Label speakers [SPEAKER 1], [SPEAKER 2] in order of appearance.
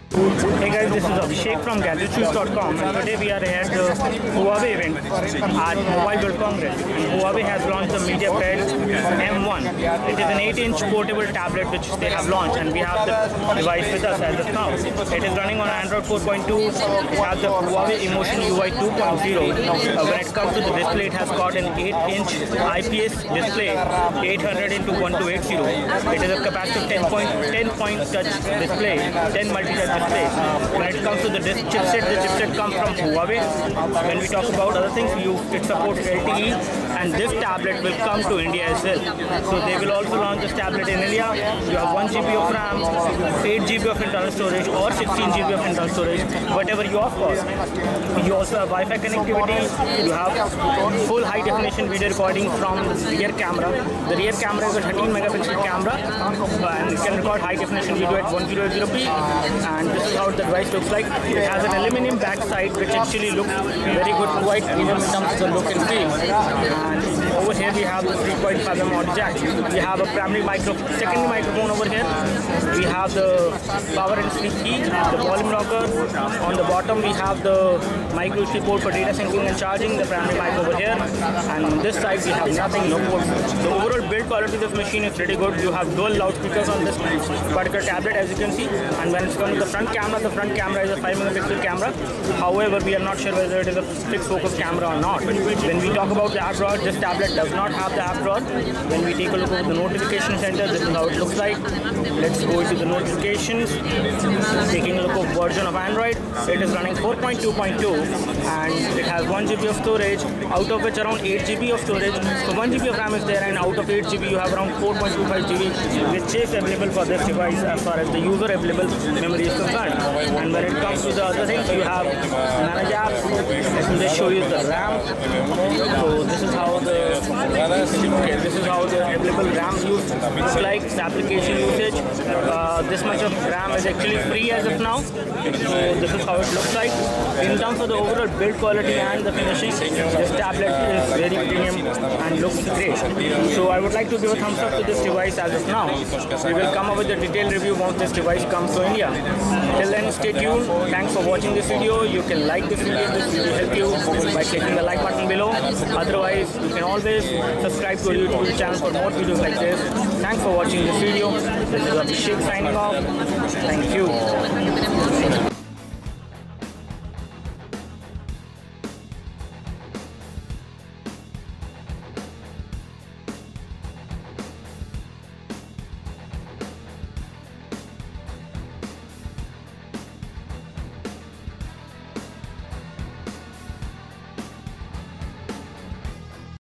[SPEAKER 1] Hey guys, this is Abhishek from GadgetShoes.com, and today we are at the Huawei event at Mobile World Congress. And Huawei has launched the MediaPad M1. It is an 8-inch portable tablet which they have launched, and we have the device with us as of now. It is running on Android 4.2. It has the Huawei Emotion UI 2.0. When it comes to the display, it has got an 8-inch IPS display, 800 into 1280. It is a capacitive 10-point touch display, 10 multi-touch display. When it comes to the chipset, the chipset comes from Huawei. When we talk about other things, it supports LTE, and this tablet will come to India as well. So they will also launch this tablet in India. You have 1 GB of RAM, 8 GB of internal storage, or 16 GB of internal storage, whatever you opt for. You also have Wi-Fi connectivity. You have full high-definition video recording from the rear camera. The rear camera is a 13 megapixel camera, and it can record high-definition video at 1080p. And this is how the device looks like. It has an aluminum backside which actually looks very good, quite premium in terms of the look and feel. And over here we have the 3.5mm audio jack. We have a secondary microphone over here. We have the power and sleep key, the volume rocker. On the bottom we have the micro USB port for data syncing and charging, the primary mic over here. And on this side we have nothing, no port. The overall build quality of this machine is pretty good. You have dual loudspeakers on this particular tablet, as you can see. And when it's come to the front camera is a 5 megapixel camera. However, we are not sure whether it is a fixed focus camera or not. When we talk about the app drawer, this tablet does not have the app drawer. When we take a look at the notification center, this is how it looks like. Let's go into the notifications. Taking a look at version of Android, it is running 4.2.2 and it has 1 GB of storage, out of which around 8 GB of storage. So 1 GB of RAM is there, and out of 8 GB you have around 4.25 GB, which is available for this device as far as the user available memory is concerned. And when it comes to the other things, you have manage apps. Let me just show you the RAM. So this is how the available RAM use looks like. The application usage. This much of RAM is actually free as of now. So this is how it looks like. In terms of the overall build quality and the finishing, this tablet is very premium and looks great. So I would like to give a thumbs up to this device as of now. We will come up with a detailed review once this device comes to India. Till then, stay tuned. Thanks for watching this video. You can like this video. This will help you by clicking the like button below. Otherwise, you can always subscribe to our YouTube channel for more videos like this. Thanks for watching this video. This is Abhishek signing off. Thank you.